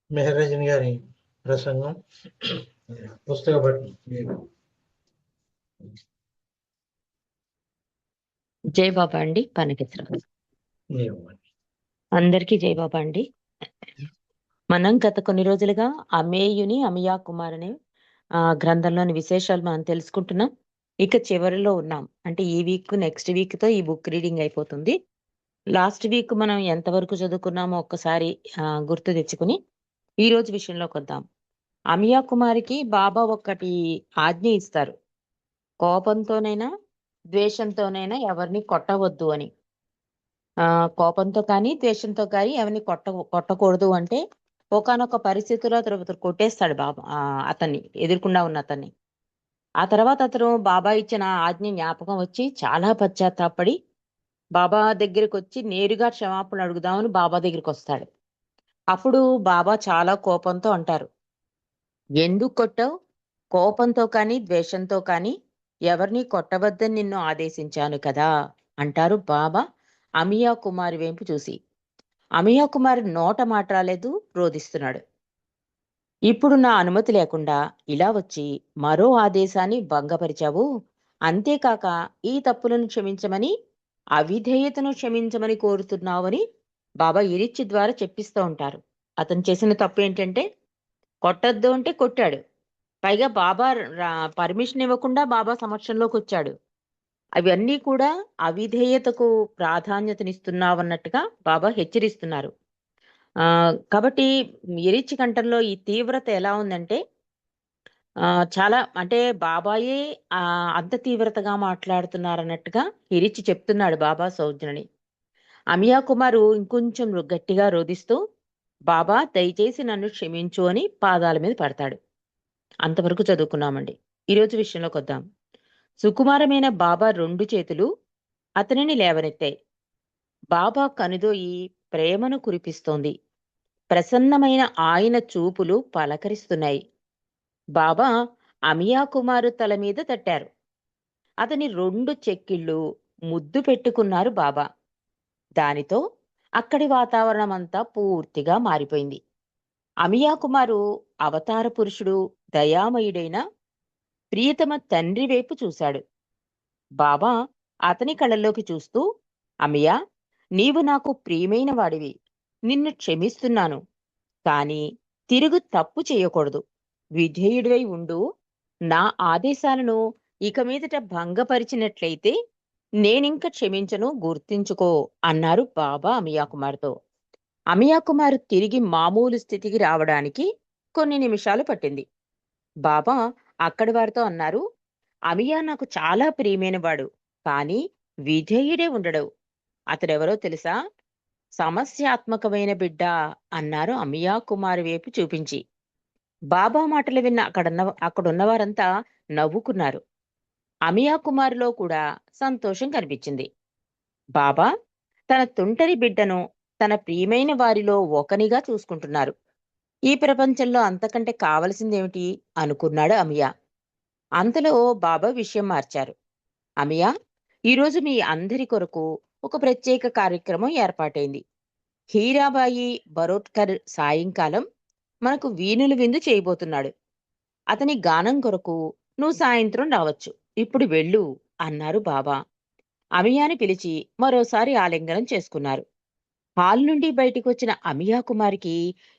మెహరాజన్ గారి ప్రసంగం పుస్తక పఠనం. జై బాబా అండి. పనకిత్ర అందరికీ జై బాబా అండి. మనం గత కొన్ని రోజులుగా అమేయుని అమియా కుమార్ అనే గ్రంథంలోని విశేషాలు మనం తెలుసుకుంటున్నాం. ఇక చివరిలో ఉన్నాం. అంటే ఈ వీక్ నెక్స్ట్ వీక్ తో ఈ బుక్ రీడింగ్ అయిపోతుంది. లాస్ట్ వీక్ మనం ఎంతవరకు చదువుకున్నామో ఒక్కసారి గుర్తు తెచ్చుకుని ఈ రోజు విషయంలోకి వద్దాం. అమియా కుమారికి బాబా ఒకటి ఆజ్ఞ ఇస్తారు. కోపంతోనైనా ద్వేషంతోనైనా ఎవరిని కొట్టవద్దు అని. కోపంతో కానీ ద్వేషంతో కానీ ఎవరిని కొట్టకూడదు అంటే ఒకానొక పరిస్థితిలో అతను కొట్టేస్తాడు బాబా అతన్ని, ఎదుర్కొండా ఉన్న అతన్ని. ఆ తర్వాత అతను బాబా ఇచ్చిన ఆజ్ఞ జ్ఞాపకం వచ్చి చాలా పశ్చాత్తాపడి బాబా దగ్గరికి వచ్చి నేరుగా క్షమాపణ అడుగుదామని బాబా దగ్గరికి వస్తాడు. అప్పుడు బాబా చాలా కోపంతో అంటారు, ఎందుకు కొట్టావు? కోపంతో కానీ ద్వేషంతో కానీ ఎవరిని కొట్టవద్దని నిన్ను ఆదేశించాను కదా అంటారు బాబా అమియా కుమారి వైపు చూసి. అమియా కుమారి నోట మాట రాలేదు, రోధిస్తున్నాడు. ఇప్పుడు నా అనుమతి లేకుండా ఇలా వచ్చి మరో ఆదేశాన్ని భంగపరిచావు. అంతేకాక ఈ తప్పులను క్షమించమని, అవిధేయతను క్షమించమని కోరుతున్నావని బాబా ఇరిచ్చి ద్వారా చెప్పిస్తూ ఉంటారు. అతను చేసిన తప్పు ఏంటంటే కొట్టద్దు అంటే కొట్టాడు. పైగా బాబా పర్మిషన్ ఇవ్వకుండా బాబా సమక్షంలోకి వచ్చాడు. అవన్నీ కూడా అవిధేయతకు ప్రాధాన్యతనిస్తున్నావన్నట్టుగా బాబా హెచ్చరిస్తున్నారు. కాబట్టి ఎరిచి కంఠంలో ఈ తీవ్రత ఎలా ఉందంటే చాలా అంటే బాబాయే అంత తీవ్రతగా మాట్లాడుతున్నారన్నట్టుగా ఎరిచి చెప్తున్నాడు బాబా సౌజ్ఞని. అమియా కుమారు ఇంకొంచెం గట్టిగా రోధిస్తూ బాబా దయచేసి నన్ను క్షమించు అని పాదాల మీద పడతాడు. అంతవరకు చదువుకున్నామండి. ఈరోజు విషయంలోకి వద్దాం. సుకుమారమైన బాబా 2 చేతులు అతనిని లేవనెత్తాయి. బాబా కనుదోయి ప్రేమను కురిపిస్తోంది. ప్రసన్నమైన ఆయన చూపులు పలకరిస్తున్నాయి. బాబా అమియా కుమారు తల మీద తట్టారు. అతని 2 చెక్కిళ్ళు ముద్దు పెట్టుకున్నారు బాబా. దానితో అక్కడి వాతావరణం అంతా పూర్తిగా మారిపోయింది. అమియా కుమారు అవతార పురుషుడు, దయామయుడైన ప్రియతమ తండ్రి వైపు చూశాడు. బాబా అతని కళ్ళల్లోకి చూస్తూ, అమియా, నీవు నాకు ప్రియమైన వాడివి. నిన్ను క్షమిస్తున్నాను. కాని తిరుగు తప్పు చేయకూడదు. విధేయుడివై ఉండు. నా ఆదేశాలను ఇక మీదట భంగపరిచినట్లయితే నేనింక క్షమించను, గుర్తించుకో అన్నారు బాబా అమియా కుమార్తో. అమియా కుమార్ తిరిగి మామూలు స్థితికి రావడానికి కొన్ని నిమిషాలు పట్టింది. బాబా అక్కడి వారితో అన్నారు, అమియా నాకు చాలా ప్రియమైన వాడు, కానీ విధేయుడే ఉండడు. అతడెవరో తెలుసా? సమస్యాత్మకమైన బిడ్డ అన్నారు అమియా కుమార్ వైపు చూపించి. బాబా మాటలు విన్న అక్కడున్న వారంతా నవ్వుకున్నారు. అమియా కుమారులో కూడా సంతోషం కనిపించింది. బాబా తన తుంటరి బిడ్డను తన ప్రియమైన వారిలో ఒకనిగా చూసుకుంటున్నారు. ఈ ప్రపంచంలో అంతకంటే కావలసిందేమిటి అనుకున్నాడు అమియా. అంతలో బాబా విషయం మార్చారు. అమియా, ఈరోజు మీ అందరి కొరకు ఒక ప్రత్యేక కార్యక్రమం ఏర్పాటైంది. హీరాబాయి బరోట్కర్ సాయంకాలం మనకు వీణులు విందు చేయబోతున్నాడు. అతని గానం కొరకు నువ్వు సాయంత్రం రావచ్చు. ఇప్పుడు వెళ్ళు అన్నారు బాబా. అమియాని పిలిచి మరోసారి ఆలింగనం చేసుకున్నారు. హాల్ నుండి బయటికి వచ్చిన అమియా కుమారికి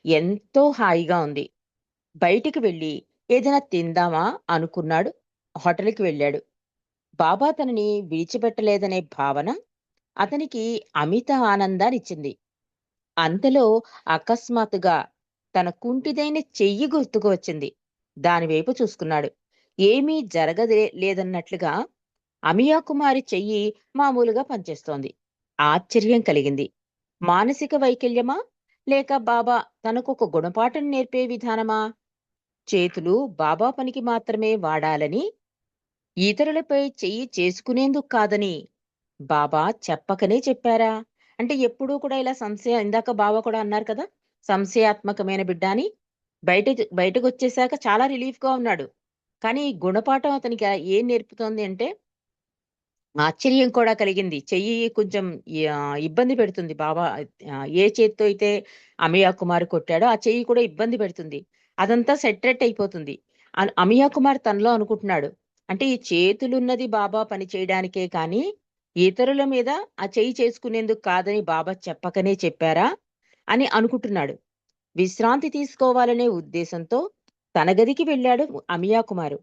ఎంతో హాయిగా ఉంది. బయటికి వెళ్ళి ఏదైనా తిందామా అనుకున్నాడు. హోటల్కి వెళ్ళాడు. బాబా తనని విడిచిపెట్టలేదనే భావన అతనికి అమిత ఆనందాన్నిచ్చింది. అంతలో అకస్మాత్తుగా తన కుంటిదైన చెయ్యి గుర్తుకు వచ్చింది. దానివైపు చూసుకున్నాడు. ఏమీ లేదన్నట్లుగా అమియా కుమారి చెయ్యి మామూలుగా పనిచేస్తోంది. ఆశ్చర్యం కలిగింది. మానసిక వైకల్యమా, లేక బాబా తనకొక గుణపాఠం నేర్పే విధానమా? చేతులు బాబా పనికి మాత్రమే వాడాలని, ఇతరులపై చెయ్యి చేసుకునేందుకు కాదని బాబా చెప్పకనే చెప్పారా? అంటే ఎప్పుడూ కూడా ఇలా ఇందాక బాబా కూడా అన్నారు కదా, సంశయాత్మకమైన బిడ్డ అని. బయటకు వచ్చేసాక చాలా రిలీఫ్ గా ఉన్నాడు. కానీ గుణపాఠం అతనికి ఏం నేర్పుతోంది అంటే ఆశ్చర్యం కూడా కలిగింది. చెయ్యి కొంచెం ఇబ్బంది పెడుతుంది బాబా. ఏ చేత్తో అయితే అమియా కుమార్ కొట్టాడో ఆ చెయ్యి కూడా ఇబ్బంది పెడుతుంది. అదంతా సెటరేట్ అయిపోతుంది. అమియా కుమార్ తనలో అనుకుంటున్నాడు. అంటే ఈ చేతులున్నది బాబా పని చేయడానికే కానీ, ఇతరుల మీద ఆ చెయ్యి చేసుకునేందుకు కాదని బాబా చెప్పకనే చెప్పారా అని అనుకుంటున్నాడు. విశ్రాంతి తీసుకోవాలనే ఉద్దేశంతో తన గదికి వెళ్ళాడు అమియా కుమారు.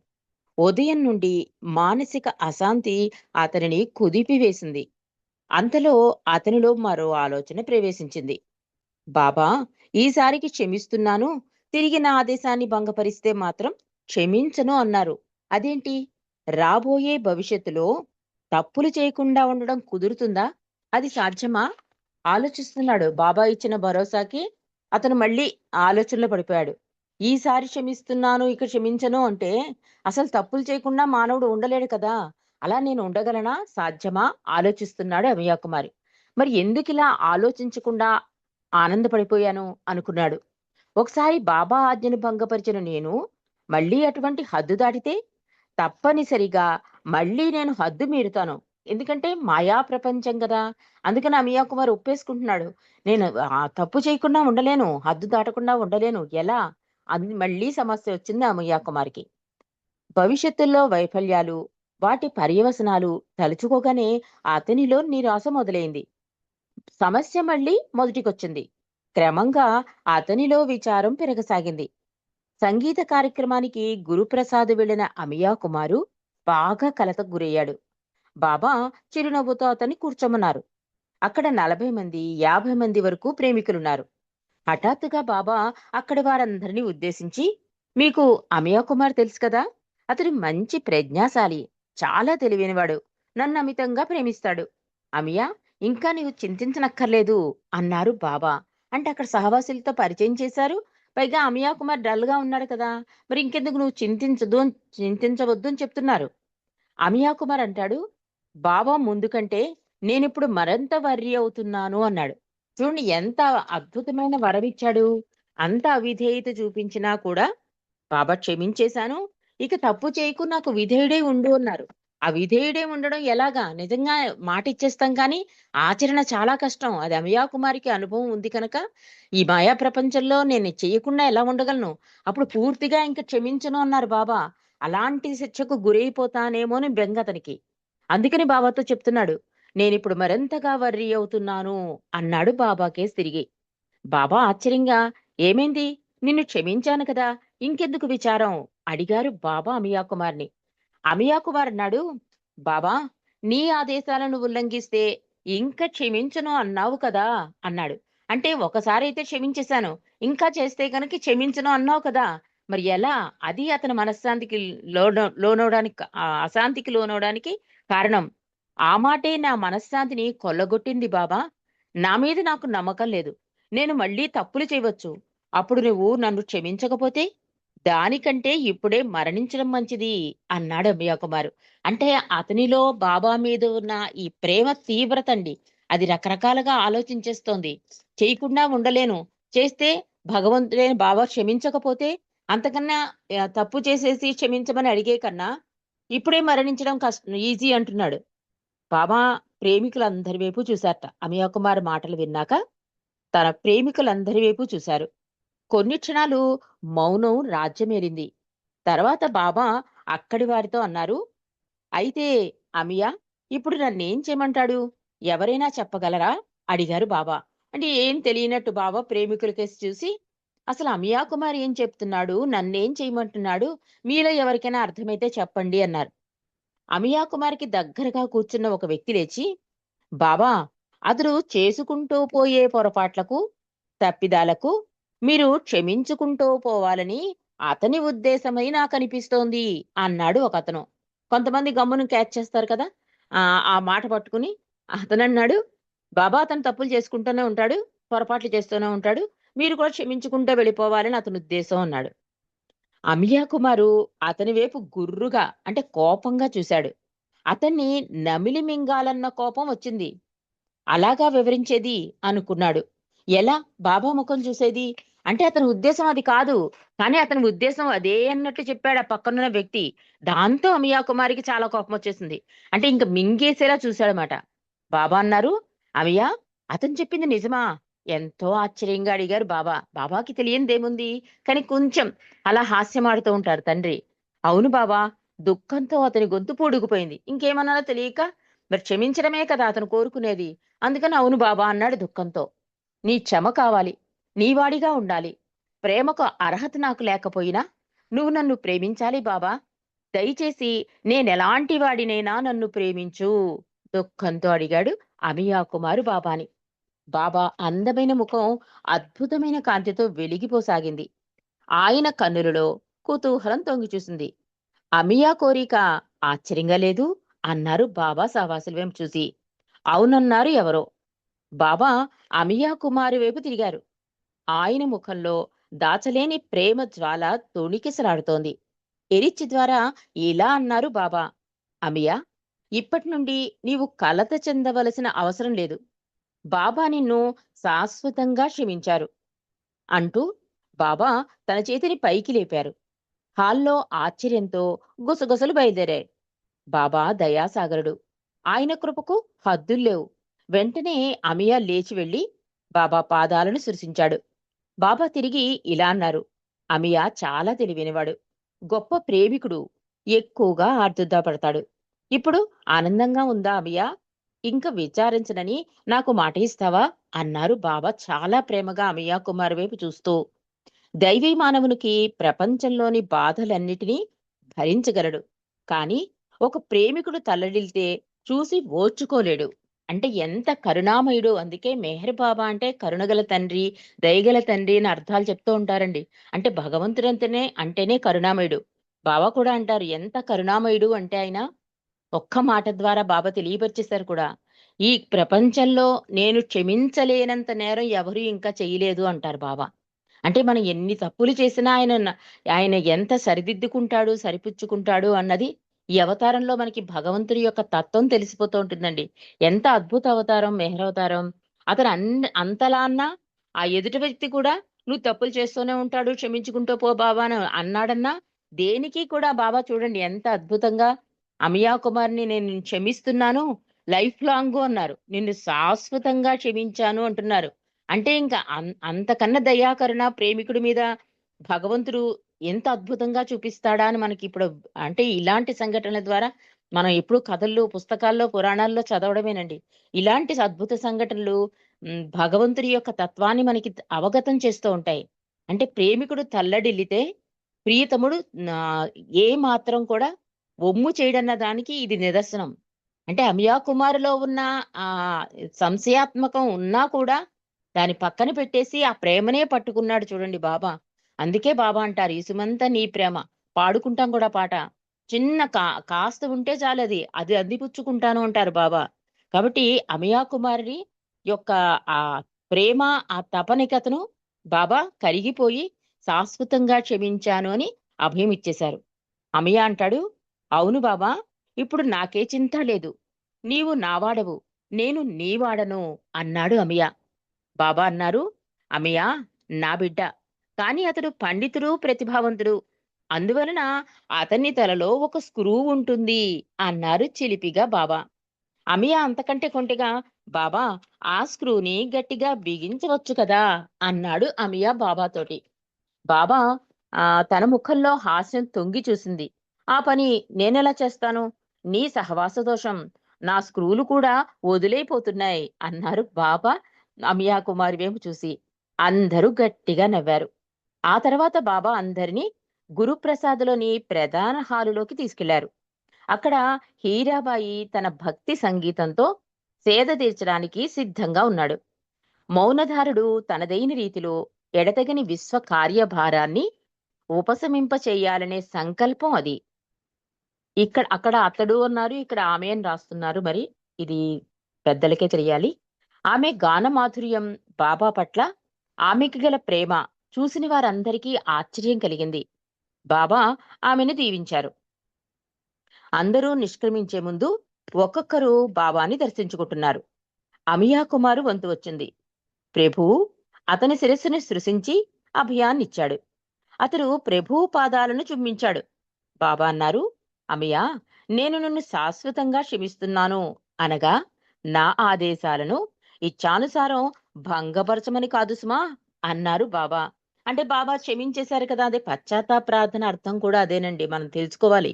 ఉదయం నుండి మానసిక అశాంతి అతనిని కుదిపివేసింది. అంతలో అతనిలో మరో ఆలోచన ప్రవేశించింది. బాబా, ఈసారికి క్షమిస్తున్నాను, తిరిగి నా ఆదేశాన్ని భంగపరిస్తే మాత్రం క్షమించను అన్నారు. అదేంటి? రాబోయే భవిష్యత్తులో తప్పులు చేయకుండా ఉండడం కుదురుతుందా? అది సాధ్యమా? ఆలోచిస్తున్నాడు. బాబా ఇచ్చిన భరోసాకి అతను మళ్ళీ ఆలోచనలో పడిపోయాడు. ఈసారి క్షమిస్తున్నాను, ఇక క్షమించను అంటే అసలు తప్పులు చేయకుండా మానవుడు ఉండలేడు కదా! అలా నేను ఉండగలనా? సాధ్యమా? ఆలోచిస్తున్నాడు అమియా కుమారి. మరి ఎందుకిలా ఆలోచించకుండా ఆనందపడిపోయాను అనుకున్నాడు. ఒకసారి బాబా ఆజ్ఞను భంగపరిచిన నేను మళ్ళీ అటువంటి హద్దు దాటితే తప్పనిసరిగా మళ్ళీ నేను హద్దు మీరుతాను. ఎందుకంటే మాయా ప్రపంచం గదా! అందుకని అమియా కుమార్ ఒప్పేసుకుంటున్నాడు. నేను తప్పు చేయకుండా ఉండలేను. హద్దు దాటకుండా ఉండలేను. ఎలా? అని మళ్ళీ సమస్య వచ్చింది అమియా కుమార్‌కి. భవిష్యత్తులో వైఫల్యాలు, వాటి పర్యవసనాలు తలుచుకోగానే అతనిలో నిరాశ మొదలైంది. సమస్య మళ్ళీ మొదటికొచ్చింది. క్రమంగా అతనిలో విచారం పెరగసాగింది. సంగీత కార్యక్రమానికి గురుప్రసాద్ వెళ్లిన అమియా కుమారు బాగా కలతకు గురయ్యాడు. బాబా చిరునవ్వుతో అతన్ని కూర్చోమన్నారు. అక్కడ 40 మంది 50 మంది వరకు ప్రేమికులున్నారు. హఠాత్తుగా బాబా అక్కడి వారందరినీ ఉద్దేశించి, మీకు అమియా కుమార్ తెలుసు కదా, అతడు మంచి ప్రజ్ఞాశాలి, చాలా తెలివైనవాడు, నన్ను అమితంగా ప్రేమిస్తాడు. అమియా, ఇంకా నీవు చింతించనక్కర్లేదు అన్నారు బాబా. అంటే అక్కడ సహవాసులతో పరిచయం చేశారు. పైగా అమియా కుమార్ డల్ గా ఉన్నాడు కదా, మరి ఇంకెందుకు నువ్వు చింతించవద్దు అని చెప్తున్నారు. అమియా కుమార్ అంటాడు, బాబా ముందు కంటే నేనిప్పుడు మరింత వర్రీ అవుతున్నాను అన్నాడు. చూడండి ఎంత అద్భుతమైన వరమిచ్చాడు. అంత అవిధేయత చూపించినా కూడా బాబా క్షమించేశాను, ఇక తప్పు చేయకు, నాకు విధేయుడై ఉండు అన్నారు. ఆ విధేయుడై ఉండడం ఎలాగా? నిజంగా మాట ఇచ్చేస్తాం కానీ ఆచరణ చాలా కష్టం. అది అమియా కుమారికి అనుభవం ఉంది కనుక ఈ మాయా ప్రపంచంలో నేను చెయ్యకుండా ఎలా ఉండగలను? అప్పుడు పూర్తిగా ఇంక క్షమించను అన్నారు బాబా. అలాంటి శిక్షకు గురైపోతానేమోని బెంగ అతనికి. అందుకని బాబాతో చెప్తున్నాడు. నేనిప్పుడు మరింతగా వర్రీ అవుతున్నాను అన్నాడు బాబాకేసి తిరిగి. బాబా ఆశ్చర్యంగా, ఏమైంది? నిన్ను క్షమించాను కదా, ఇంకెందుకు విచారం అడిగారు బాబా అమియా కుమార్ని. అమియా కుమార్ అన్నాడు, బాబా, నీ ఆదేశాలను ఉల్లంఘిస్తే ఇంక క్షమించను అన్నావు కదా అన్నాడు. అంటే ఒకసారైతే క్షమించేశాను, ఇంకా చేస్తే కనుక క్షమించను అన్నావు కదా, మరి ఎలా? అది అతని మనశ్శాంతికి లోనవడానికి, అశాంతికి లోనవడానికి కారణం. ఆ మాటే నా మనశ్శాంతిని కొల్లగొట్టింది బాబా. నా మీద నాకు నమ్మకం లేదు. నేను మళ్ళీ తప్పులు చేయవచ్చు. అప్పుడు నువ్వు నన్ను క్షమించకపోతే దానికంటే ఇప్పుడే మరణించడం మంచిది అన్నాడు అభయ కుమారు. అంటే అతనిలో బాబా మీద ఉన్న ఈ ప్రేమ తీవ్రత అండి. అది రకరకాలుగా ఆలోచించేస్తోంది. చేయకుండా ఉండలేను. చేస్తే భగవంతుడైన బాబా క్షమించకపోతే అంతకన్నా తప్పు చేసేసి క్షమించమని అడిగే కన్నా ఇప్పుడే మరణించడం ఈజీ అంటున్నాడు. బాబా ప్రేమికులందరి వైపు చూశారట. అమియ కుమార్ మాటలు విన్నాక తన ప్రేమికులందరి వైపు చూశారు. కొన్ని క్షణాలు మౌనం రాజ్యమేరింది. తర్వాత బాబా అక్కడి వారితో అన్నారు, అయితే అమియా, ఇప్పుడు నన్నేం చేయమంటాడు? ఎవరైనా చెప్పగలరా? అడిగారు బాబా. అంటే ఏం తెలియనట్టు బాబా ప్రేమికుల కేసి చూసి, అసలు అమియా కుమార్ ఏం చెప్తున్నాడు? నన్నేం చేయమంటున్నాడు? మీలో ఎవరికైనా అర్థమైతే చెప్పండి అన్నారు. అమియా కుమార్‌కి దగ్గరగా కూర్చున్న ఒక వ్యక్తి లేచి, బాబా, అతడు చేసుకుంటూ పోయే పొరపాట్లకు, తప్పిదాలకు మీరు క్షమించుకుంటూ పోవాలని అతని ఉద్దేశమని నాకనిపిస్తోంది అన్నాడు ఒకతను. కొంతమంది గమ్మున క్యాచ్ చేస్తారు కదా! ఆ మాట పట్టుకుని అతనన్నాడు, బాబా అతను తప్పులు చేసుకుంటూనే ఉంటాడు, పొరపాట్లు చేస్తూనే ఉంటాడు. మీరు కూడా క్షమించుకుంటూ వెళ్ళిపోవాలని అతని ఉద్దేశం అన్నాడు. అమియా కుమారు అతని వైపు గుర్రుగా అంటే కోపంగా చూశాడు. అతన్ని నమిలి మింగాలన్న కోపం వచ్చింది. అలాగా వివరించేది అనుకున్నాడు. ఎలా బాబా ముఖం చూసేది? అంటే అతని ఉద్దేశం అది కాదు. కానీ అతని ఉద్దేశం అదే అన్నట్టు చెప్పాడు ఆ పక్కనున్న వ్యక్తి. దాంతో అమియా కుమారికి చాలా కోపం వచ్చేసింది. అంటే ఇంక మింగేసేలా చూశాడనమాట. బాబా అన్నారు, "అమియా, అతను చెప్పింది నిజమా?" ఎంతో ఆశ్చర్యంగా అడిగారు బాబా. బాబాకి తెలియనిదేముంది? కానీ కొంచెం అలా హాస్యమాడుతూ ఉంటారు తండ్రి. "అవును బాబా." దుఃఖంతో అతని గొంతు పూడుకుపోయింది. ఇంకేమనాలో తెలియక, మరి క్షమించడమే కదా అతను కోరుకునేది. అందుకని "అవును బాబా" అన్నాడు దుఃఖంతో. "నీ క్షమ కావాలి. నీవాడిగా ఉండాలి. ప్రేమకు అర్హత నాకు లేకపోయినా నువ్వు నన్ను ప్రేమించాలి బాబా. దయచేసి నేనెలాంటి వాడినైనా నన్ను ప్రేమించు." దుఃఖంతో అడిగాడు అమియా కుమారు బాబాని. బాబా అందమైన ముఖం అద్భుతమైన కాంతితో వెలిగిపోసాగింది. ఆయన కన్నులలో కుతూహలం తొంగి చూసింది. "అమియా కోరిక ఆశ్చర్యంగా లేదు?" అన్నారు బాబా సావాసుల వైపు చూసి. "అవునన్నారు" ఎవరో. బాబా అమియా కుమారి వైపు తిరిగారు. ఆయన ముఖంలో దాచలేని ప్రేమ జ్వాల తొణికిసలాడుతోంది. ఎరిచి ద్వారా ఇలా అన్నారు బాబా, "అమియా, ఇప్పటి నుండి నీవు కలత చెందవలసిన అవసరం లేదు. బాబా నిన్ను శాశ్వతంగా క్షమించారు." అంటూ బాబా తన చేతిని పైకి లేపారు. హాల్లో ఆశ్చర్యంతో గుసగుసలు బయలుదేరాయి. బాబా దయాసాగరుడు. ఆయన కృపకు హద్దుల్లేవు. వెంటనే అమియా లేచి వెళ్లి బాబా పాదాలను స్పృశించాడు. బాబా తిరిగి ఇలా అన్నారు, "అమియా చాలా తెలివైనవాడు. గొప్ప ప్రేమికుడు. ఎక్కువగా ఆర్దుతా. ఇప్పుడు ఆనందంగా ఉందా అమియా? ఇంక విచారించనని నాకు మాట ఇస్తావా?" అన్నారు బాబా చాలా ప్రేమగా అమియా కుమార్ వైపు చూస్తూ. దైవీ మానవునికి ప్రపంచంలోని బాధలన్నిటినీ భరించగలడు. కానీ ఒక ప్రేమికుడు తల్లడిల్తే చూసి ఓర్చుకోలేడు. అంటే ఎంత కరుణామయుడు. అందుకే మెహర్ బాబా అంటే కరుణగల తండ్రి, దయగల తండ్రి అని అర్థాలు చెప్తూ ఉంటారండి. అంటే భగవంతుడంటేనే కరుణామయుడు. బాబా కూడా అంటారు, ఎంత కరుణామయుడు అంటే ఆయన ఒక్క మాట ద్వారా బాబా తెలియపరిచేశారు కూడా. ఈ ప్రపంచంలో నేను క్షమించలేనంత నేరం ఎవరు ఇంకా చేయలేదు అంటారు బాబా. అంటే మనం ఎన్ని తప్పులు చేసినా ఆయన ఎంత సరిదిద్దుకుంటాడు, సరిపుచ్చుకుంటాడు అన్నది ఈ అవతారంలో మనకి భగవంతుడి యొక్క తత్వం తెలిసిపోతూ ఉంటుందండి. ఎంత అద్భుత అవతారం మెహర్ అవతారం. అతను అంతలా అన్నా ఆ ఎదుటి వ్యక్తి కూడా "నువ్వు తప్పులు చేస్తూనే ఉంటాడు, క్షమించుకుంటూ పో బాబా" అని అన్నాడన్నా దేనికి కూడా బాబా చూడండి ఎంత అద్భుతంగా "అమియా కుమార్‌ని నేను నిన్ను క్షమిస్తున్నాను. లైఫ్ లాంగు" అన్నారు. "నిన్ను శాశ్వతంగా క్షమించాను" అంటున్నారు. అంటే ఇంకా అంతకన్నా దయాకరుణ ప్రేమికుడి మీద భగవంతుడు ఎంత అద్భుతంగా చూపిస్తాడా అని మనకి ఇప్పుడు అంటే ఇలాంటి సంఘటనల ద్వారా మనం ఎప్పుడు కథల్లో, పుస్తకాల్లో, పురాణాల్లో చదవడమేనండి. ఇలాంటి అద్భుత సంఘటనలు భగవంతుడి యొక్క తత్వాన్ని మనకి అవగతం చేస్తూ ఉంటాయి. అంటే ప్రేమికుడు తల్లడిల్లితే ప్రియతముడు నా ఏ మాత్రం కూడా ఒమ్ము చేయడన్న దానికి ఇది నిదర్శనం. అంటే అమియా కుమార్‌లో ఉన్న ఆహ్, సంశయాత్మకం ఉన్నా కూడా దాన్ని పక్కన పెట్టేసి ఆ ప్రేమనే పట్టుకున్నాడు చూడండి బాబా. అందుకే బాబా అంటారు, "ఇసుమంతా నీ ప్రేమ." పాడుకుంటాం కూడా పాట. చిన్న కాస్త ఉంటే చాలది. అది అందిపుచ్చుకుంటాను అంటారు బాబా. కాబట్టి అమియా కుమారుడి యొక్క ఆ ప్రేమ, ఆ తపనికతను బాబా కరిగిపోయి శాశ్వతంగా క్షమించాను అని అభయం ఇచ్చేశారు. అమియా అంటాడు, "అవును బాబా, ఇప్పుడు నాకే చింత లేదు. నీవు నావాడవు, నేను నీవాడను" అన్నాడు అమియా. బాబా అన్నారు, "అమియా నా బిడ్డ. కానీ అతడు పండితుడు, ప్రతిభావంతుడు. అందువలన అతని తలలో ఒక స్క్రూ ఉంటుంది" అన్నారు చిలిపిగా బాబా. అమియా అంతకంటే కొంటెగా, "బాబా, ఆ స్క్రూని గట్టిగా బిగించవచ్చు కదా" అన్నాడు అమియా బాబాతోటి. బాబా తన ముఖంలో హాస్యం తొంగి చూసింది. "ఆ పని నేనెలా చేస్తాను? నీ సహవాస దోషం. నా స్క్రూలు కూడా వదులైపోతున్నాయి" అన్నారు బాబా అమియా కుమారి వైపు చూసి. అందరూ గట్టిగా నవ్వారు. ఆ తర్వాత బాబా అందరినీ గురుప్రసాద్‌లోని ప్రధాన హాలులోకి తీసుకెళ్లారు. అక్కడ హీరాబాయి తన భక్తి సంగీతంతో సేద తీర్చడానికి సిద్ధంగా ఉన్నాడు. మౌనధారుడు తనదైన రీతిలో ఎడతెగని విశ్వ కార్యభారాన్ని ఉపశమింప చెయ్యాలనే సంకల్పం అది. అక్కడ అతడు అన్నారు, ఇక్కడ ఆమె అని రాస్తున్నారు మరి. ఇది పెద్దలకే తెలియాలి. ఆమె గాన మాధుర్యం, బాబా పట్ల ఆమెకి గల ప్రేమ చూసిన వారందరికీ ఆశ్చర్యం కలిగింది. బాబా ఆమెను దీవించారు. అందరూ నిష్క్రమించే ముందు ఒక్కొక్కరు బాబాని దర్శించుకుంటున్నారు. అమియా కుమారు వంతు వచ్చింది. "ప్రభూ, అతని శిరస్సుని స్పృశించి అభయాన్నిచ్చాడు. అతడు ప్రభు పాదాలను చుమ్మించాడు. బాబా అన్నారు, అమ్మయ్య, నేను నిన్ను శాశ్వతంగా క్షమిస్తున్నాను అనగా నా ఆదేశాలను ఇచ్చానుసారం భంగపరచమని కాదు సుమా అన్నారు బాబా. అంటే బాబా క్షమించేశారు కదా, అదే పశ్చాత్తాప ప్రార్థన అర్థం కూడా అదేనండి. మనం తెలుసుకోవాలి.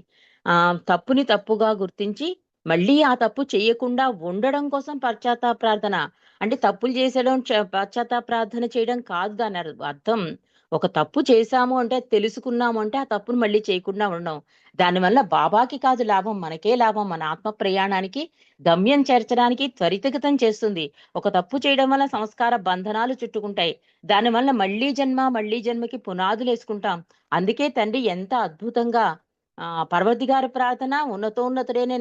తప్పుని తప్పుగా గుర్తించి మళ్ళీ ఆ తప్పు చేయకుండా ఉండడం కోసం పశ్చాత్తాప ప్రార్థన. అంటే తప్పులు చేసేయడం పశ్చాత్తాప ప్రార్థన చేయడం కాదు దాని అర్థం. ఒక తప్పు చేశాము అంటే, తెలుసుకున్నాము అంటే ఆ తప్పును మళ్ళీ చేయకుండా ఉండడం. దానివల్ల బాబాకి కాదు లాభం, మనకే లాభం. మన ఆత్మ ప్రయాణానికి గమ్యం చేర్చడానికి త్వరితగతం చేస్తుంది. ఒక తప్పు చేయడం వల్ల సంస్కార బంధనాలు చుట్టుకుంటాయి. దానివల్ల మళ్ళీ జన్మకి పునాదులు వేసుకుంటాం. అందుకే తండ్రి ఎంత అద్భుతంగా పర్వతిగారి ప్రార్థన ఉన్నతోన్నతుడైన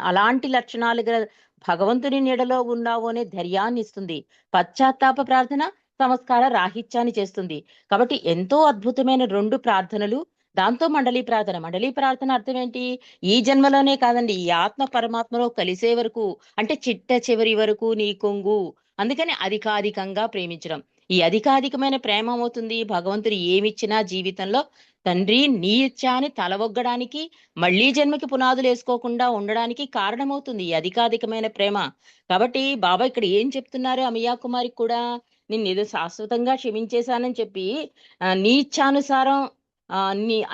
అలాంటి లక్షణాలు గల భగవంతుని నీడలో ఉన్నావు అనే ధైర్యాన్ని ఇస్తుంది. పశ్చాత్తాప ప్రార్థన సంస్కార రాహిత్యాన్ని చేస్తుంది. కాబట్టి ఎంతో అద్భుతమైన 2 ప్రార్థనలు. దాంతో మండలి ప్రార్థన. మండలి ప్రార్థన అర్థం ఏంటి? ఈ జన్మలోనే కాదండి, ఈ ఆత్మ పరమాత్మలో కలిసే వరకు, అంటే చిట్ట చివరి వరకు నీ కొంగు. అందుకని అధికాధికంగా ప్రేమించడం. ఈ అధికాధికమైన ప్రేమ అవుతుంది భగవంతుడు ఏమిచ్చినా జీవితంలో తండ్రి నీ ఇచ్చా అని తలవొగ్గడానికి, మళ్లీ జన్మకి పునాదులు వేసుకోకుండా ఉండడానికి కారణమవుతుంది ఈ అధికాధికమైన ప్రేమ. కాబట్టి బాబా ఇక్కడ ఏం చెప్తున్నారు అమియా కుమారికి కూడా, నిన్నేదో శాశ్వతంగా క్షమించేశానని చెప్పి నీ ఇచ్ఛానుసారం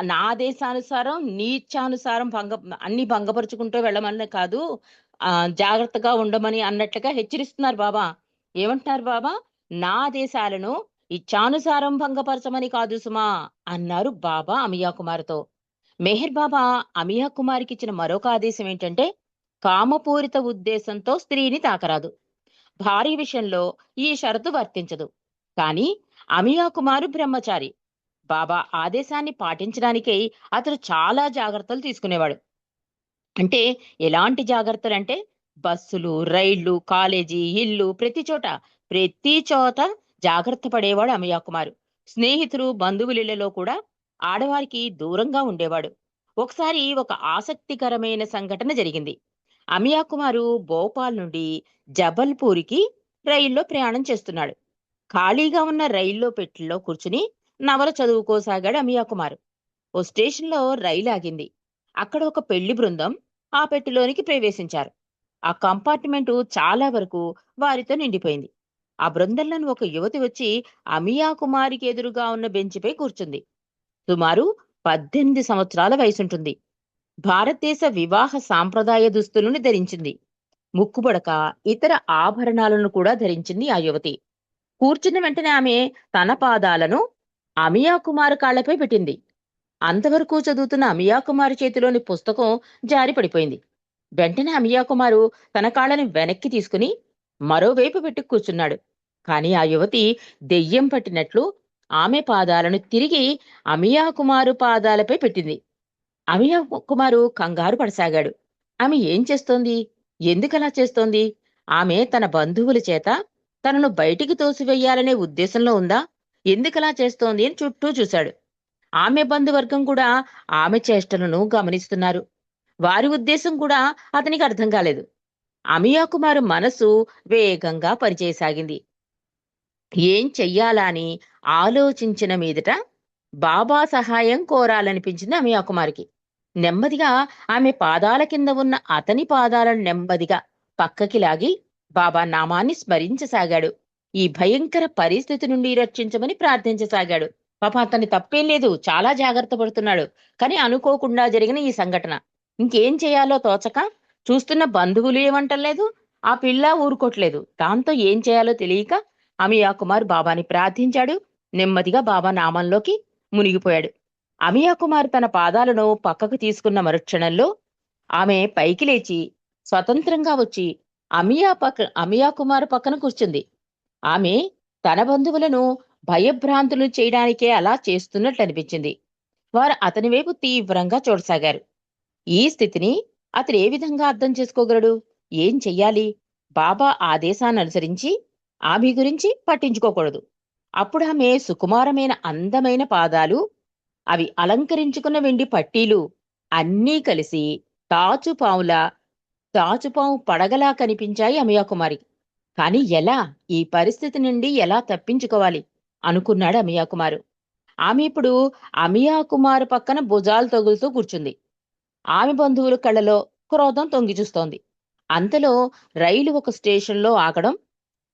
నా ఆదేశానుసారం నీ ఇచ్ఛానుసారం అన్ని భంగపరుచుకుంటూ వెళ్ళమని కాదు, జాగ్రత్తగా ఉండమని అన్నట్లుగా హెచ్చరిస్తున్నారు బాబా. ఏమంటున్నారు బాబా? నా ఆదేశాలను ఇచ్ఛానుసారం భంగపరచమని కాదు సుమా అన్నారు బాబా అమియా కుమార్తో. మెహర్ బాబా అమియా కుమారికి ఇచ్చిన మరొక ఆదేశం ఏంటంటే, కామపూరిత ఉద్దేశంతో స్త్రీని తాకరాదు. భార్య విషయంలో ఈ షరతు వర్తించదు. కానీ అమియా కుమారు బ్రహ్మచారి. బాబా ఆదేశాన్ని పాటించడానికై అతడు చాలా జాగ్రత్తలు తీసుకునేవాడు. అంటే ఎలాంటి జాగ్రత్తలంటే, బస్సులు, రైళ్లు, కాలేజీ, ఇల్లు, ప్రతి చోట జాగ్రత్త పడేవాడు అమియా కుమారు. స్నేహితులు, బంధువులిళ్లలో కూడా ఆడవారికి దూరంగా ఉండేవాడు. ఒకసారి ఒక ఆసక్తికరమైన సంఘటన జరిగింది. అమియా కుమారు భోపాల్ నుండి జబల్పూర్కి రైల్లో ప్రయాణం చేస్తున్నాడు. ఖాళీగా ఉన్న రైల్లో పెట్టెలో కూర్చుని నవల చదువుకోసాగాడు అమియా కుమారు. ఓ స్టేషన్లో రైలు ఆగింది. అక్కడ ఒక పెళ్లి బృందం ఆ పెట్టెలోనికి ప్రవేశించారు. ఆ కంపార్ట్మెంటు చాలా వరకు వారితో నిండిపోయింది. ఆ బృందంలోని ఒక యువతి వచ్చి అమియా కుమారికి ఎదురుగా ఉన్న బెంచిపై కూర్చుంది. సుమారు 18 సంవత్సరాల వయసుంటుంది. భారతదేశ వివాహ సాంప్రదాయ దుస్తులను ధరించింది. ముక్కుబడక, ఇతర ఆభరణాలను కూడా ధరించింది ఆ యువతి. కూర్చున్న వెంటనే ఆమె తన పాదాలను అమియా కుమార్ కాళ్లపై పెట్టింది. అంతవరకు చదువుతున్న అమియా కుమార్ చేతిలోని పుస్తకం జారి పడిపోయింది. వెంటనే అమియా కుమారు తన కాళ్ళని వెనక్కి తీసుకుని మరోవైపు పెట్టి కూర్చున్నాడు. కాని ఆ యువతి దెయ్యం పట్టినట్లు ఆమె పాదాలను తిరిగి అమియా కుమారు పాదాలపై పెట్టింది. అమియా కుమారు కంగారు పడసాగాడు. ఆమె ఏం చేస్తోంది? ఎందుకలా చేస్తోంది? ఆమె తన బంధువుల చేత తనను బయటికి తోసివేయాలనే ఉద్దేశంలో ఉందా? ఎందుకలా చేస్తోంది అని చుట్టూ చూశాడు. ఆమె బంధువర్గం కూడా ఆమె చేష్టలను గమనిస్తున్నారు. వారి ఉద్దేశం కూడా అతనికి అర్థం కాలేదు. అమియా కుమారు మనసు వేగంగా పనిచేయసాగింది. ఏం చెయ్యాలా అని ఆలోచించిన మీదట బాబా సహాయం కోరాలనిపించింది అమియా కుమారికి. నెమ్మదిగా ఆమె పాదాల కింద ఉన్న అతని పాదాలను నెమ్మదిగా పక్కకి లాగి బాబా నామాన్ని స్మరించసాగాడు. ఈ భయంకర పరిస్థితి నుండి రక్షించమని ప్రార్థించసాగాడు. పాప అతని తప్పేం లేదు, చాలా జాగ్రత్త పడుతున్నాడు. కానీ అనుకోకుండా జరిగిన ఈ సంఘటన ఇంకేం చేయాలో తోచక చూస్తున్న బంధువులు ఏమంటలేదు, ఆ పిల్ల ఊరుకోట్లేదు. దాంతో ఏం చేయాలో తెలియక అమియా కుమార్ బాబాని ప్రార్థించాడు. నెమ్మదిగా బాబా నామంలోకి మునిగిపోయాడు. అమియా కుమార్ తన పాదాలను పక్కకు తీసుకున్న మరుక్షణంలో ఆమె పైకి లేచి స్వతంత్రంగా వచ్చి అమియా కుమార్ పక్కన కూర్చుంది. ఆమె తన బంధువులను భయభ్రాంతులు చేయడానికే అలా చేస్తున్నట్లు అనిపించింది. వారు అతని వైపు తీవ్రంగా చూడసాగారు. ఈ స్థితిని అతను ఏ విధంగా అర్థం చేసుకోగలడు? ఏం చెయ్యాలి? బాబా ఆదేశాన్ని అనుసరించి ఆమె గురించి పట్టించుకోకూడదు. అప్పుడు ఆమె సుకుమారమైన అందమైన పాదాలు, అవి అలంకరించుకున్న వెండి పట్టీలు అన్నీ కలిసి తాచుపాము పడగలా కనిపించాయి అమియా కుమారికి. కాని ఎలా? ఈ పరిస్థితి నుండి ఎలా తప్పించుకోవాలి అనుకున్నాడు అమియా కుమారు. ఆమె ఇప్పుడు అమియా కుమార్ పక్కన భుజాలు తగులుతూ కూర్చుంది. ఆమె బంధువుల కళ్ళలో క్రోధం తొంగి చూస్తోంది. అంతలో రైలు ఒక స్టేషన్లో ఆగడం,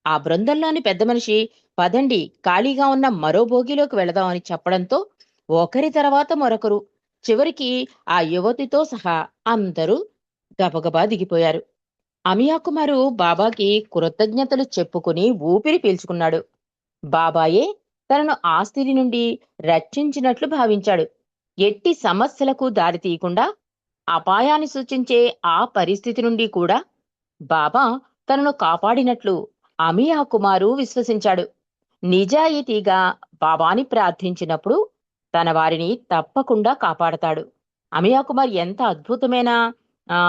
ఆ బృందంలోని పెద్ద మనిషి పదండి ఖాళీగా ఉన్న మరో బోగిలోకి వెళదామని చెప్పడంతో ఒకరి తర్వాత మరొకరు, చివరికి ఆ యువతితో సహా అందరూ గబగబా దిగిపోయారు. అమియా కుమారు బాబాకి కృతజ్ఞతలు చెప్పుకుని ఊపిరి పీల్చుకున్నాడు. బాబాయే తనను ఆ స్థితి నుండి రక్షించినట్లు భావించాడు. ఎట్టి సమస్యలకు దారితీయకుండా అపాయాన్ని సూచించే ఆ పరిస్థితి నుండి కూడా బాబా తనను కాపాడినట్లు అమియా కుమారు విశ్వసించాడు. నిజాయితీగా బాబాని ప్రార్థించినప్పుడు తన వారిని తప్పకుండా కాపాడతాడు. అమియా కుమార్ ఎంత అద్భుతమైన ఆ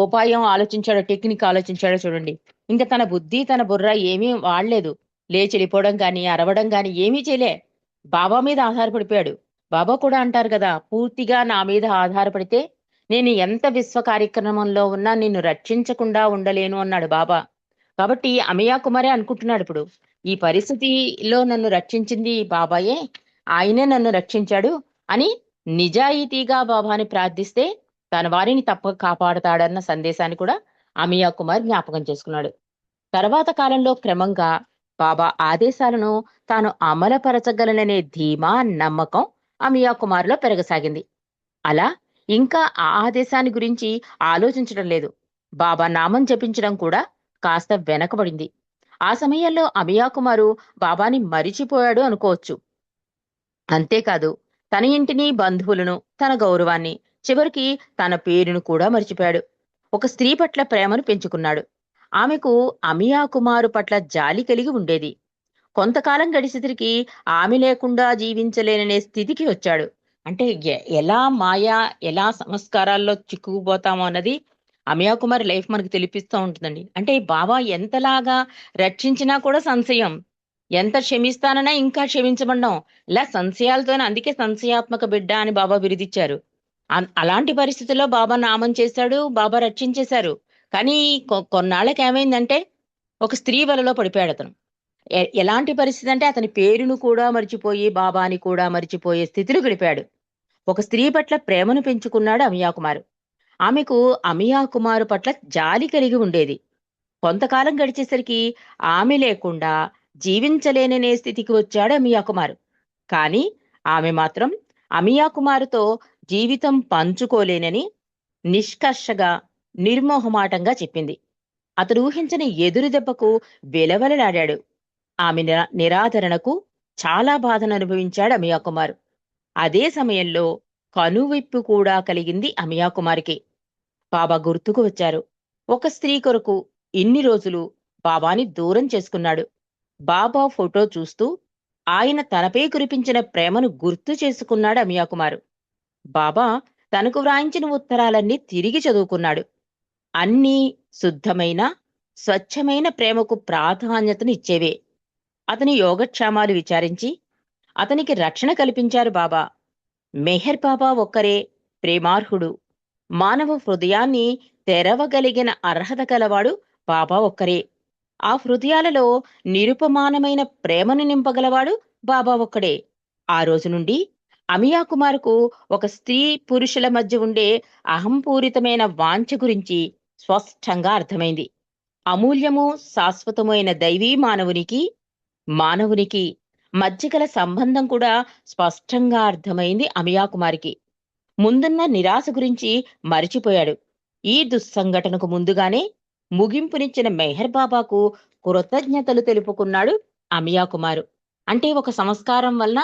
ఉపాయం ఆలోచించాడో, టెక్నిక్ ఆలోచించాడో చూడండి. ఇంకా తన బుద్ధి తన బుర్ర ఏమీ వాడలేదు. లేచి వెళ్ళిపోవడం గాని అరవడం గాని ఏమీ చేయలే. బాబా మీద ఆధారపడిపోయాడు. బాబా కూడా అంటారు కదా, పూర్తిగా నా మీద ఆధారపడితే నేను ఎంత విశ్వ కార్యక్రమంలో ఉన్నా నిన్ను రక్షించకుండా ఉండలేను అన్నాడు బాబా. కాబట్టి అమియా కుమారే అనుకుంటున్నాడు ఇప్పుడు, ఈ పరిస్థితిలో నన్ను రక్షించింది బాబాయే, ఆయనే నన్ను రక్షించాడు అని నిజాయితీగా బాబాని ప్రార్థిస్తే తన వారిని తప్పక కాపాడతాడన్న సందేశాన్ని కూడా అమియా కుమార్ జ్ఞాపకం చేసుకున్నాడు. తర్వాత కాలంలో క్రమంగా బాబా ఆదేశాలను తాను అమలుపరచగలననే ధీమా, నమ్మకం అమియా కుమార్లో పెరగసాగింది. అలా ఇంకా ఆ ఆదేశాన్ని గురించి ఆలోచించడం లేదు. బాబా నామం జపించడం కూడా కాస్త వెనకబడింది. ఆ సమయంలో అమియా కుమారు బాబాని మరిచిపోయాడు అనుకోవచ్చు. అంతేకాదు, తన ఇంటిని, బంధువులను, తన గౌరవాన్ని, చివరికి తన పేరును కూడా మర్చిపోయాడు. ఒక స్త్రీ పట్ల ప్రేమను పెంచుకున్నాడు. ఆమెకు అమియా కుమారు పట్ల జాలి కలిగి ఉండేది. కొంతకాలం గడిచేసరికి ఆమె లేకుండా జీవించలేననే స్థితికి వచ్చాడు. అంటే ఎలా మాయా, ఎలా సంస్కారాల్లో చిక్కుకుపోతామో అన్నది అమియా కుమార్ లైఫ్ మనకు తెలిపిస్తూ ఉంటుందండి. అంటే బాబా ఎంతలాగా రక్షించినా కూడా సంశయం, ఎంత క్షమిస్తానన్నా ఇంకా క్షమించమండం, ఇలా సంశయాలతోనే, అందుకే సంశయాత్మక బిడ్డ అని బాబా బిరుదిచ్చారు. అలాంటి పరిస్థితుల్లో బాబా నామం చేశాడు, బాబా రక్షించేశారు. కానీ కొన్నాళ్ళకి ఏమైందంటే ఒక స్త్రీ వలలో పడిపోయాడు అతను. ఎలాంటి పరిస్థితి అంటే అతని పేరును కూడా మర్చిపోయి బాబాని కూడా మర్చిపోయే స్థితిలో గడిపాడు. ఒక స్త్రీ పట్ల ప్రేమను పెంచుకున్నాడు అమియా కుమారు. ఆమెకు అమియా కుమారు పట్ల జాలి కలిగి ఉండేది. కొంతకాలం గడిచేసరికి ఆమె లేకుండా జీవించలేననే స్థితికి వచ్చాడు అమియా కుమారు. కానీ ఆమె మాత్రం అమియా కుమారుతో జీవితం పంచుకోలేనని నిష్కర్షగా, నిర్మోహమాటంగా చెప్పింది. అతడు ఊహించని ఎదురు దెబ్బకు వెలవెలలాడాడు. ఆమె నిరాదరణకు చాలా బాధను అనుభవించాడు అమియా కుమార్. అదే సమయంలో కనువిప్పు కూడా కలిగింది అమియా కుమార్కి. బాబా గుర్తుకు వచ్చారు. ఒక స్త్రీ కొరకు ఇన్ని రోజులు బాబాని దూరం చేసుకున్నాడు. బాబా ఫోటో చూస్తూ ఆయన తనపై కురిపించిన ప్రేమను గుర్తు చేసుకున్నాడు అమియా కుమారు. బాబా తనకు వ్రాయించిన ఉత్తరాలన్నీ తిరిగి చదువుకున్నాడు. అన్నీ శుద్ధమైన, స్వచ్ఛమైన ప్రేమకు ప్రాధాన్యతనిచ్చేవే. అతని యోగక్షేమాలు విచారించి అతనికి రక్షణ కల్పించారు బాబా. మెహర్ బాబా ఒక్కరే ప్రేమార్హుడు. మానవ హృదయాన్ని తెరవగలిగిన అర్హత కలవాడు బాబా ఒక్కరే. ఆ హృదయాలలో నిరుపమానమైన ప్రేమను నింపగలవాడు బాబా ఒక్కడే. ఆ రోజు నుండి అమియా కుమార్కు ఒక స్త్రీ పురుషుల మధ్య ఉండే అహంపూరితమైన వాంఛ గురించి స్పష్టంగా అర్థమైంది. అమూల్యము, శాశ్వతమైన దైవీ మానవునికి మధ్య గల సంబంధం కూడా స్పష్టంగా అర్థమైంది అమియా కుమార్కి. ముందున్న నిరాశ గురించి మరిచిపోయాడు. ఈ దుస్సంఘటనకు ముందుగానే ముగింపునిచ్చిన మెహర్ బాబాకు కృతజ్ఞతలు తెలుపుకున్నాడు అమియా కుమారు. అంటే ఒక సంస్కారం వలన,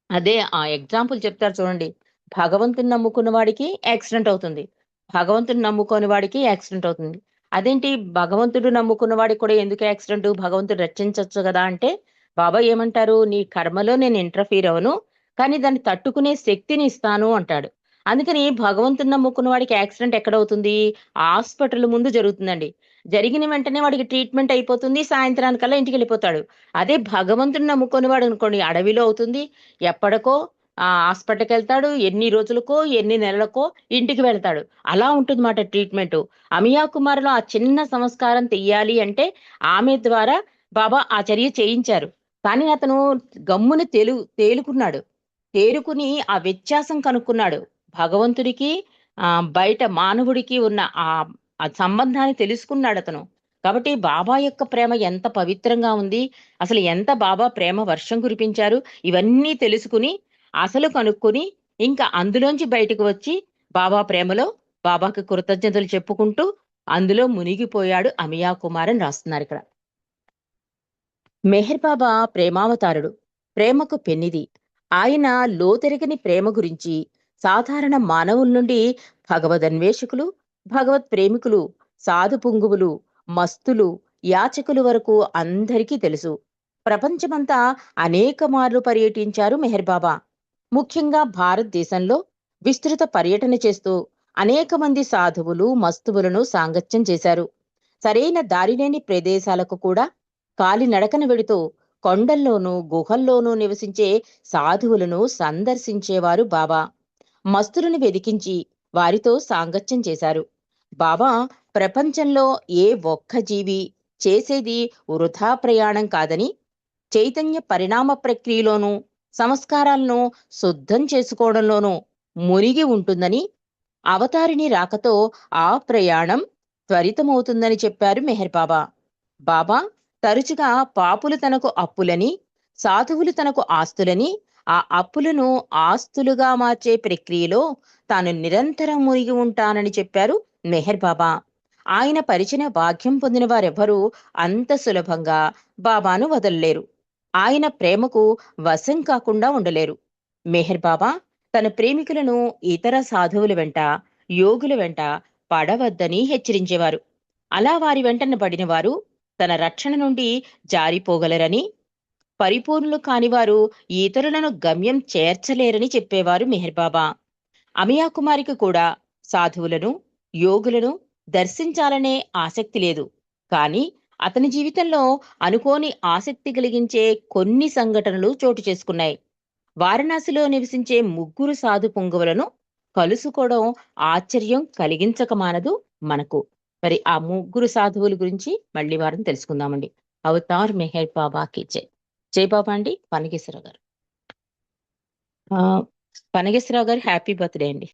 అదే ఆ ఎగ్జాంపుల్ చెప్తారు చూడండి, భగవంతుని నమ్ముకున్న వాడికి యాక్సిడెంట్ అవుతుంది, భగవంతుని నమ్ముకోని వాడికి యాక్సిడెంట్ అవుతుంది. అదేంటి భగవంతుడు నమ్ముకున్న వాడికి కూడా ఎందుకు యాక్సిడెంట్, భగవంతుడు రక్షించవచ్చు కదా అంటే బాబా ఏమంటారు, నీ కర్మలో నేను ఇంటర్ఫీర్ అవను, కానీ దాన్ని తట్టుకునే శక్తిని ఇస్తాను అంటాడు. అందుకని భగవంతుని నమ్ముకున్న వాడికి యాక్సిడెంట్ ఎక్కడవుతుంది, హాస్పిటల్ ముందు జరుగుతుందండి. జరిగిన వెంటనే వాడికి ట్రీట్మెంట్ అయిపోతుంది, సాయంత్రానికల్లా ఇంటికి వెళ్ళిపోతాడు. అదే భగవంతుని నమ్ముకుని వాడు అనుకోండి, అడవిలో అవుతుంది, ఎప్పటికో హాస్పిటల్కి వెళ్తాడు, ఎన్ని రోజులకో ఎన్ని నెలలకో ఇంటికి వెళ్తాడు. అలా ఉంటుంది మాట ట్రీట్మెంట్. అమియా కుమార్లో ఆ చిన్న సంస్కారం తెయ్యాలి అంటే ఆమె ద్వారా బాబా ఆ చర్య చేయించారు. కానీ అతను గమ్మున తేలుకున్నాడు. తేరుకుని ఆ వ్యత్యాసం కనుక్కున్నాడు. భగవంతుడికి బయట మానవుడికి ఉన్న ఆ సంబంధాన్ని తెలుసుకున్నాడతను. కాబట్టి బాబా యొక్క ప్రేమ ఎంత పవిత్రంగా ఉంది, అసలు ఎంత బాబా ప్రేమ వర్షం కురిపించారు, ఇవన్నీ తెలుసుకుని, అసలు కనుక్కొని, ఇంకా అందులోంచి బయటకు వచ్చి బాబా ప్రేమలో బాబాకి కృతజ్ఞతలు చెప్పుకుంటూ అందులో మునిగిపోయాడు అమియా కుమార్ అని రాస్తున్నారిక్కడ. మెహర్ బాబా ప్రేమావతారుడు, ప్రేమకు పెన్నిది. ఆయన లోతెరగని ప్రేమ గురించి సాధారణ మానవుల నుండి భగవదన్వేషకులు, భగవత్ ప్రేమికులు, సాధు పుంగువులు, మస్తులు, యాచకులు వరకు అందరికీ తెలుసు. ప్రపంచమంతా అనేక మార్లు పర్యటించారు మెహర్ బాబా. ముఖ్యంగా భారతదేశంలో విస్తృత పర్యటన చేస్తూ అనేక మంది సాధువులు, మస్తువులను సాంగత్యం చేశారు. సరైన దారిలేని ప్రదేశాలకు కూడా కాలినడకన వెడుతూ కొండల్లోనూ గుహల్లోనూ నివసించే సాధువులను సందర్శించేవారు బాబా. మస్తులను వెదికించి వారితో సాంగత్యం చేశారు. బాబా ప్రపంచంలో ఏ ఒక్క జీవి చేసేది వృథా ప్రయాణం కాదని, చైతన్య పరిణామ ప్రక్రియలోనూ సంస్కారాలను శుద్ధం చేసుకోవడంలోనూ మునిగి ఉంటుందని, అవతారిణి రాకతో ఆ ప్రయాణం త్వరితమవుతుందని చెప్పారు మెహర్ బాబా. బాబా తరచుగా పాపులు తనకు అప్పులని, సాధువులు తనకు ఆస్తులని, ఆ అప్పులను ఆస్తులుగా మార్చే ప్రక్రియలో తాను నిరంతరం మునిగి ఉంటానని చెప్పారు మెహర్ బాబా. ఆయన పరిచయ భాగ్యం పొందిన వారెవ్వరూ అంత సులభంగా బాబాను వదలలేరు. ఆయన ప్రేమకు వశం కాకుండా ఉండలేరు. మెహర్ బాబా తన ప్రేమికులను ఇతర సాధువుల వెంట, యోగుల వెంట పడవద్దని హెచ్చరించేవారు. అలా వారి వెంటన పడిన వారు తన రక్షణ నుండి జారిపోగలరని, పరిపూర్ణులు కానివారు ఇతరులను గమ్యం చేర్చలేరని చెప్పేవారు మెహర్ బాబా. అమియా కుమారికి కూడా సాధువులను, యోగులను దర్శించాలనే ఆసక్తి లేదు. కానీ అతని జీవితంలో అనుకోని ఆసక్తి కలిగించే కొన్ని సంఘటనలు చోటు చేసుకున్నాయి. వారణాసిలో నివసించే 3 సాధు పుంగవులను కలుసుకోవడం ఆశ్చర్యం కలిగించక మానదు మనకు. మరి ఆ 3 సాధువుల గురించి మళ్ళీ వారం తెలుసుకుందామండి. అవతార్ మెహర్ బాబాకి జై. జై బాబా అండి. పనగేశ్వరరావు గారు. పనగేశ్వరరావు గారు హ్యాపీ బర్త్డే అండి.